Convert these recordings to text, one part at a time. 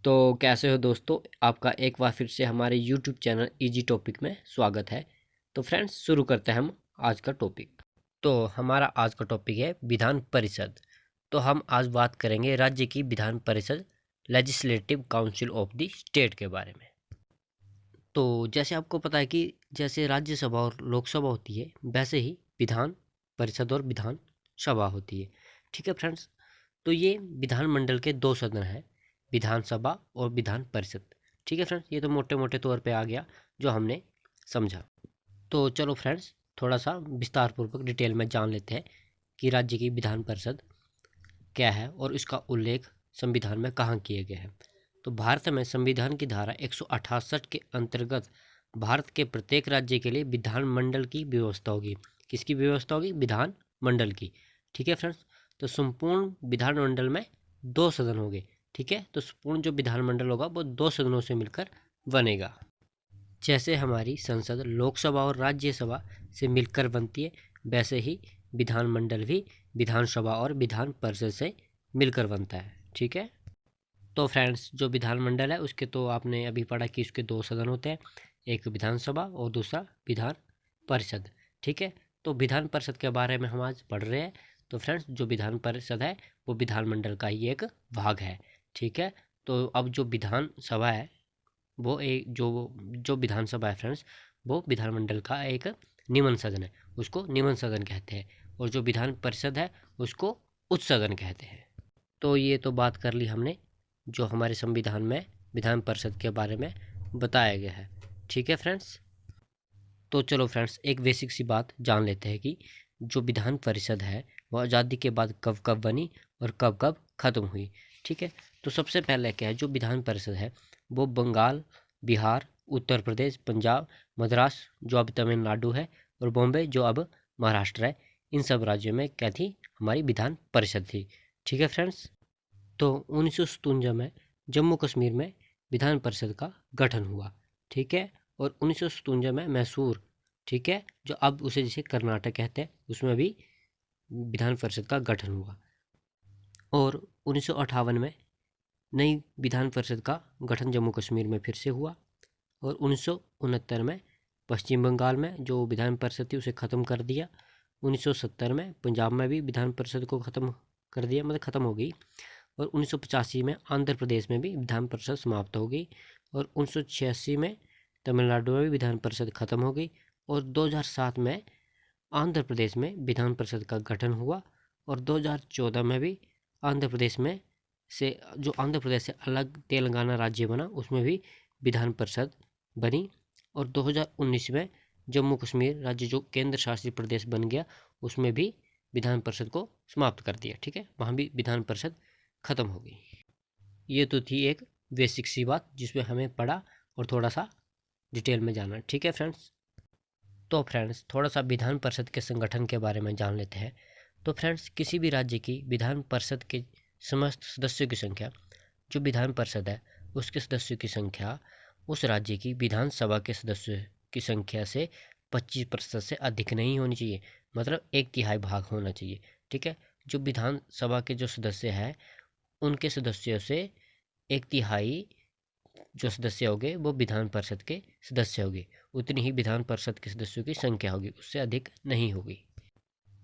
तो कैसे हो दोस्तों। आपका एक बार फिर से हमारे यूट्यूब चैनल इजी टॉपिक में स्वागत है। तो फ्रेंड्स शुरू करते हैं हम आज का टॉपिक। तो हमारा आज का टॉपिक है विधान परिषद। तो हम आज बात करेंगे राज्य की Vidhan Parishad, legislative council of the state के बारे में। तो जैसे आपको पता है कि जैसे राज्यसभा और लोकसभा होती है, वैसे ही विधान परिषद और विधान सभा होती है। ठीक है फ्रेंड्स। तो ये विधानमंडल के दो सदन हैं, विधानसभा और विधान परिषद। ठीक है फ्रेंड्स, ये तो मोटे मोटे तौर पे आ गया जो हमने समझा। तो चलो फ्रेंड्स, थोड़ा सा विस्तार पूर्वक डिटेल में जान लेते हैं कि राज्य की विधान परिषद क्या है और इसका उल्लेख संविधान में कहाँ किए गए हैं। तो भारत में संविधान की धारा 168 के अंतर्गत भारत के प्रत्येक राज्य के लिए विधानमंडल की व्यवस्था होगी। किसकी व्यवस्था होगी? विधानमंडल की। ठीक है फ्रेंड्स। तो संपूर्ण विधानमंडल में दो सदन होंगे। ठीक है। तो संपूर्ण जो विधानमंडल होगा वो दो सदनों से मिलकर बनेगा। जैसे हमारी संसद लोकसभा और राज्यसभा से मिलकर बनती है, वैसे ही विधानमंडल भी विधानसभा और विधान परिषद से मिलकर बनता है। ठीक है। तो फ्रेंड्स, जो विधानमंडल है उसके तो आपने अभी पढ़ा कि उसके दो सदन होते हैं, एक विधानसभा और दूसरा विधान परिषद। ठीक है। तो विधान परिषद के बारे में हम आज पढ़ रहे हैं। तो फ्रेंड्स, जो विधान परिषद है वो विधानमंडल का ही एक भाग है। ठीक है। तो अब जो विधानसभा है वो एक जो जो विधानसभा है फ्रेंड्स, वो विधानमंडल का एक निमन सदन है, उसको निमन सदन कहते हैं। और जो विधान परिषद है उसको उच्च सदन कहते हैं। तो ये तो बात कर ली हमने जो हमारे संविधान में विधान परिषद के बारे में बताया गया है। ठीक है फ्रेंड्स। तो चलो फ्रेंड्स, एक बेसिक सी बात जान लेते हैं कि जो विधान परिषद है वह आज़ादी के बाद कब कब बनी और कब कब ख़त्म हुई। ठीक है। तो सबसे पहले क्या है, जो विधान परिषद है वो बंगाल, बिहार, उत्तर प्रदेश, पंजाब, मद्रास जो अब तमिलनाडु है, और बॉम्बे जो अब महाराष्ट्र है, इन सब राज्यों में क्या थी? हमारी विधान परिषद थी। ठीक है फ्रेंड्स। तो 1957 में जम्मू कश्मीर में विधान परिषद का गठन हुआ। ठीक है। और 1957 में मैसूर, ठीक है, जो अब उसे जैसे कर्नाटक कहते हैं, उसमें भी विधान परिषद का गठन हुआ। और 1958 में नई विधान परिषद का गठन जम्मू कश्मीर में फिर से हुआ। और 1969 में पश्चिम बंगाल में जो विधान परिषद थी उसे ख़त्म कर दिया। 1970 में पंजाब में भी विधान परिषद को ख़त्म कर दिया, मतलब ख़त्म हो गई। और 1985 में आंध्र प्रदेश में भी विधान परिषद समाप्त हो गई। और 1986 में तमिलनाडु में भी विधान परिषद खत्म हो गई। और 2007 में आंध्र प्रदेश में विधान परिषद का गठन हुआ। और 2014 में भी आंध्र प्रदेश में से जो आंध्र प्रदेश से अलग तेलंगाना राज्य बना उसमें भी विधान परिषद बनी। और 2019 में जम्मू कश्मीर राज्य जो केंद्र शासित प्रदेश बन गया उसमें भी विधान परिषद को समाप्त कर दिया। ठीक है। वहाँ भी विधान परिषद ख़त्म हो गई। ये तो थी एक बेसिक सी बात जिसमें हमें पढ़ा और थोड़ा सा डिटेल में जाना। ठीक है फ्रेंड्स। तो फ्रेंड्स, थोड़ा सा विधान परिषद के संगठन के बारे में जान लेते हैं। तो फ्रेंड्स, किसी भी राज्य की विधान परिषद के समस्त सदस्यों की संख्या, जो विधान परिषद है उसके सदस्यों की संख्या उस राज्य की विधानसभा के सदस्यों की संख्या से 25% से अधिक नहीं होनी चाहिए, मतलब एक तिहाई भाग होना चाहिए। ठीक है। जो विधानसभा के जो सदस्य हैं उनके सदस्यों से एक तिहाई जो सदस्य होंगे वो विधान परिषद के सदस्य होंगे, उतनी ही विधान परिषद के सदस्यों की संख्या होगी, उससे अधिक नहीं होगी।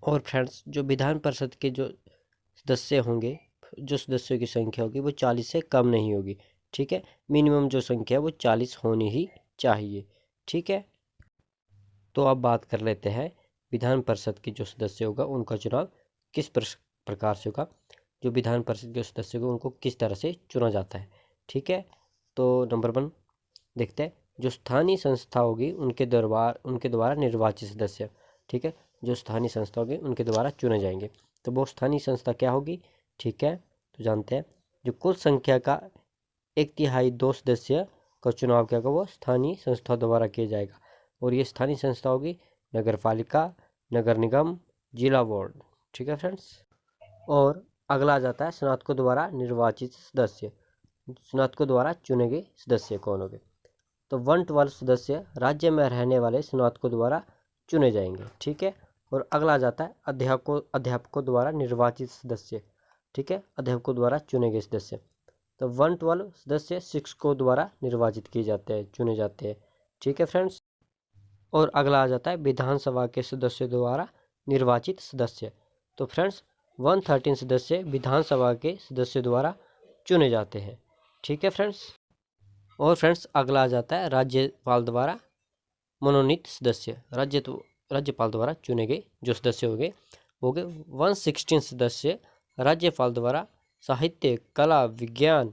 और फ्रेंड्स, जो विधान परिषद के जो सदस्य होंगे, जो सदस्यों की संख्या होगी वो 40 से कम नहीं होगी। ठीक है। मिनिमम जो संख्या है वो 40 होनी ही चाहिए। ठीक है। तो अब बात कर लेते हैं विधान परिषद के जो सदस्य होगा उनका चुनाव किस प्रकार से होगा। जो विधान परिषद के सदस्य होगा उनको किस तरह से चुना जाता है। ठीक है। तो नंबर 1 देखते हैं, जो स्थानीय संस्था होगी उनके द्वारा निर्वाचित सदस्य। ठीक है। जो स्थानीय संस्था होगी उनके द्वारा चुने जाएंगे। तो वो स्थानीय संस्था क्या होगी? ठीक है। तो जानते हैं, जो कुल संख्या का 1/3 दो सदस्य का चुनाव क्या होगा वो स्थानीय संस्था द्वारा किया जाएगा। और ये स्थानीय संस्था होगी नगर पालिका, नगर निगम, जिला बोर्ड। ठीक है फ्रेंड्स। और अगला आ जाता है स्नातकों द्वारा निर्वाचित सदस्य। स्नातकों द्वारा चुने गए सदस्य कौन होंगे? तो 1/12 सदस्य राज्य में रहने वाले स्नातकों द्वारा चुने जाएंगे। ठीक है। और अगला आ जाता है अध्यापकों द्वारा निर्वाचित सदस्य। ठीक है। अध्यापकों द्वारा चुने गए सदस्य। तो 112 सदस्य शिक्षकों को द्वारा निर्वाचित किए जाते हैं, चुने जाते हैं। ठीक है फ्रेंड्स। और अगला आ जाता है विधानसभा के सदस्यों द्वारा निर्वाचित सदस्य। तो फ्रेंड्स 113 सदस्य विधानसभा के सदस्यों द्वारा चुने जाते हैं। ठीक है फ्रेंड्स। और फ्रेंड्स अगला आ जाता है राज्यपाल द्वारा मनोनीत सदस्य। राज्यपाल द्वारा चुने गए जो सदस्य हो गए 116 सदस्य राज्यपाल द्वारा साहित्य, कला, विज्ञान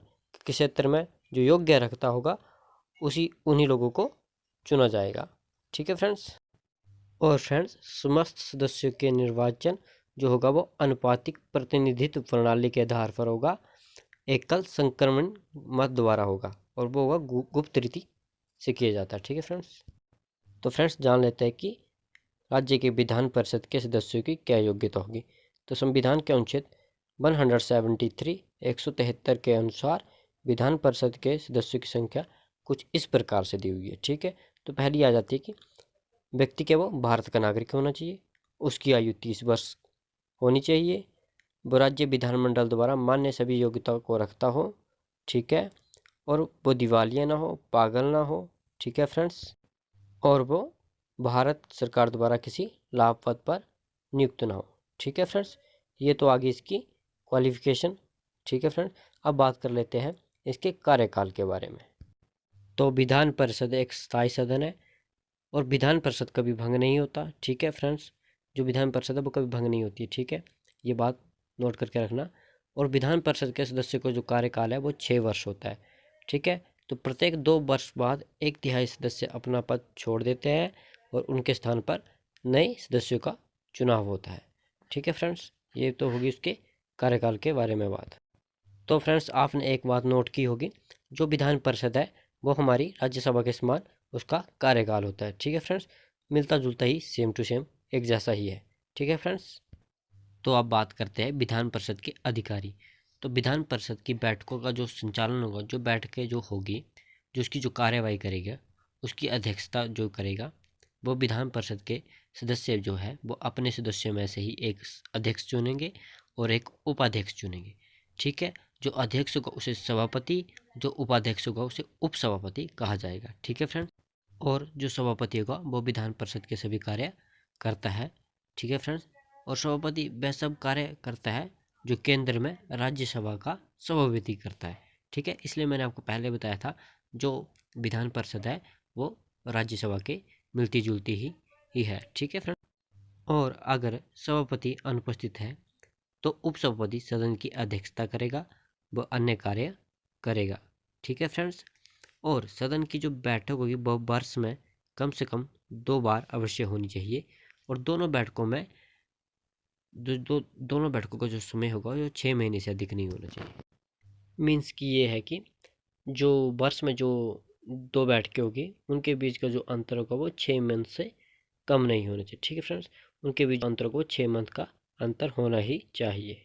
के क्षेत्र में जो योग्य रखता होगा उन्हीं लोगों को चुना जाएगा। ठीक है फ्रेंड्स। और फ्रेंड्स समस्त सदस्यों के निर्वाचन जो होगा वो अनुपातिक प्रतिनिधित्व प्रणाली के आधार पर होगा, एकल संक्रमण मत द्वारा होगा और वो होगा गुप्त रीति से किया जाता है। ठीक है फ्रेंड्स। तो फ्रेंड्स जान लेते हैं कि राज्य के विधान परिषद के सदस्यों की क्या योग्यता होगी। तो संविधान के अनुच्छेद 173 173 के अनुसार विधान परिषद के सदस्यों की संख्या कुछ इस प्रकार से दी हुई है। ठीक है। तो पहली आ जाती है कि व्यक्ति क्या वो भारत का नागरिक होना चाहिए, उसकी आयु 30 वर्ष होनी चाहिए, वो राज्य विधानमंडल द्वारा मान्य सभी योग्यताओं को रखता हो। ठीक है। और वो दिवालिया ना हो, पागल ना हो। ठीक है फ्रेंड्स। और वो भारत सरकार द्वारा किसी लाभ पद पर नियुक्त ना हो। ठीक है फ्रेंड्स। ये तो आगे इसकी क्वालिफिकेशन। ठीक है फ्रेंड्स। अब बात कर लेते हैं इसके कार्यकाल के बारे में। तो विधान परिषद एक स्थायी सदन है और विधान परिषद कभी भंग नहीं होता। ठीक है फ्रेंड्स। जो विधान परिषद है वो कभी भंग नहीं होती है। ठीक है। ये बात नोट करके रखना। और विधान परिषद के सदस्य को जो कार्यकाल है वो 6 वर्ष होता है। ठीक है। तो प्रत्येक 2 वर्ष बाद 1/3 सदस्य अपना पद छोड़ देते हैं और उनके स्थान पर नए सदस्यों का चुनाव होता है। ठीक है फ्रेंड्स। ये तो होगी उसके कार्यकाल के बारे में बात। तो फ्रेंड्स आपने एक बात नोट की होगी, जो विधान परिषद है वो हमारी राज्यसभा के समान उसका कार्यकाल होता है। ठीक है फ्रेंड्स। मिलता जुलता ही, सेम टू सेम एक जैसा ही है। ठीक है फ्रेंड्स। तो अब बात करते हैं विधान परिषद के अधिकारी। तो विधान परिषद की बैठकों का जो संचालन होगा, जो बैठकें जो होगी, जो उसकी जो कार्यवाही करेगा, उसकी अध्यक्षता जो करेगा वो विधान परिषद के सदस्य जो है वो अपने सदस्यों में से ही एक अध्यक्ष चुनेंगे और एक उपाध्यक्ष चुनेंगे। ठीक है। जो अध्यक्ष होगा उसे सभापति, जो उपाध्यक्ष होगा उसे उपसभापति कहा जाएगा। ठीक है फ्रेंड्स। और जो सभापति होगा वो विधान परिषद के सभी कार्य करता है। ठीक है फ्रेंड्स। और सभापति वह सब कार्य करता है जो केंद्र में राज्यसभा का सभापति करता है। ठीक है। इसलिए मैंने आपको पहले बताया था जो विधान परिषद है वो राज्यसभा के मिलती जुलती ही है। ठीक है फ्रेंड्स। और अगर सभापति अनुपस्थित है तो उपसभापति सदन की अध्यक्षता करेगा, वह अन्य कार्य करेगा। ठीक है फ्रेंड्स। और सदन की जो बैठक होगी वह वर्ष में कम से कम 2 बार अवश्य होनी चाहिए और दोनों बैठकों में दोनों बैठकों का जो समय होगा वो 6 महीने से अधिक नहीं होना चाहिए। मीन्स की ये है कि जो वर्ष में जो 2 बैठकें होगी उनके बीच का जो अंतर होगा वो 6 मंथ से कम नहीं होना चाहिए। ठीक है फ्रेंड्स। उनके बीच अंतर को 6 मंथ का अंतर होना ही चाहिए।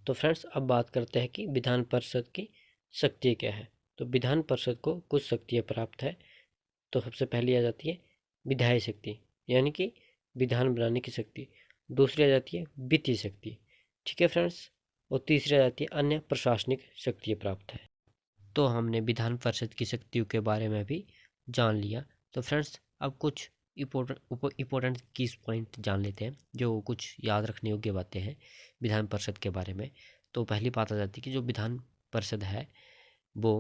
तो फ्रेंड्स अब बात करते हैं कि विधान परिषद की शक्ति क्या है। तो विधान परिषद को कुछ शक्तियाँ प्राप्त है। तो सबसे पहली आ जाती है विधायी शक्ति, यानी कि विधान बनाने की शक्ति। दूसरी आ जाती है वित्तीय शक्ति। ठीक है फ्रेंड्स। और तीसरी आ जाती है अन्य प्रशासनिक शक्तियाँ प्राप्त है। तो हमने विधान परिषद की शक्तियों के बारे में भी जान लिया। तो फ्रेंड्स अब कुछ इम्पोर्टेंट कीज पॉइंट जान लेते हैं जो कुछ याद रखने योग्य बातें हैं विधान परिषद के बारे में। तो पहली बात आ जाती है कि जो विधान परिषद है वो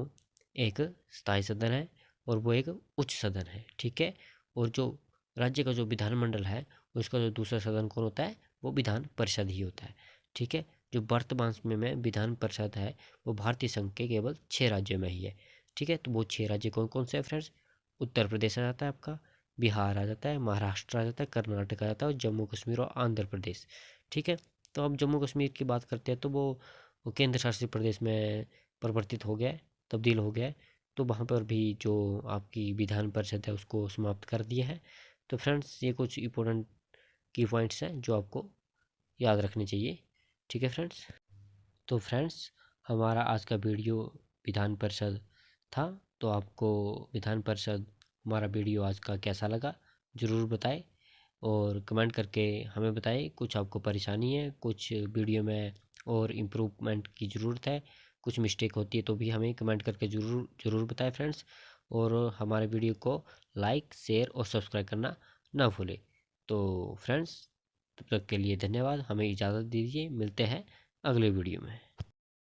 एक स्थायी सदन है और वो एक उच्च सदन है। ठीक है। और जो राज्य का जो विधानमंडल है उसका जो दूसरा सदन कौन होता है, वो विधान परिषद ही होता है। ठीक है। जो वर्तमान समय में विधान परिषद है वो भारतीय संघ के केवल 6 राज्यों में ही है। ठीक है। तो वो 6 राज्य कौन कौन से हैं फ्रेंड्स? उत्तर प्रदेश आ जाता है आपका, बिहार आ जाता है, महाराष्ट्र आ जाता है, कर्नाटक आ जाता है और जम्मू कश्मीर और आंध्र प्रदेश। ठीक है। तो अब जम्मू कश्मीर की बात करते हैं तो वो केंद्र शासित प्रदेश में परिवर्तित हो गया है, तब्दील हो गया है। तो वहाँ पर भी जो आपकी विधान परिषद है उसको समाप्त कर दिया है। तो फ्रेंड्स ये कुछ इंपॉर्टेंट की पॉइंट्स हैं जो आपको याद रखने चाहिए। ठीक है फ्रेंड्स। तो फ्रेंड्स हमारा आज का वीडियो विधान परिषद था। तो आपको विधान परिषद हमारा वीडियो आज का कैसा लगा ज़रूर बताएं और कमेंट करके हमें बताएं। कुछ आपको परेशानी है, कुछ वीडियो में और इम्प्रूवमेंट की ज़रूरत है कुछ मिस्टेक होती है तो भी हमें कमेंट करके ज़रूर ज़रूर बताएं फ्रेंड्स। और हमारे वीडियो को लाइक शेयर और सब्सक्राइब करना ना भूलें। तो फ्रेंड्स, तब तक के लिए धन्यवाद। हमें इजाज़त दीजिए, मिलते हैं अगले वीडियो में।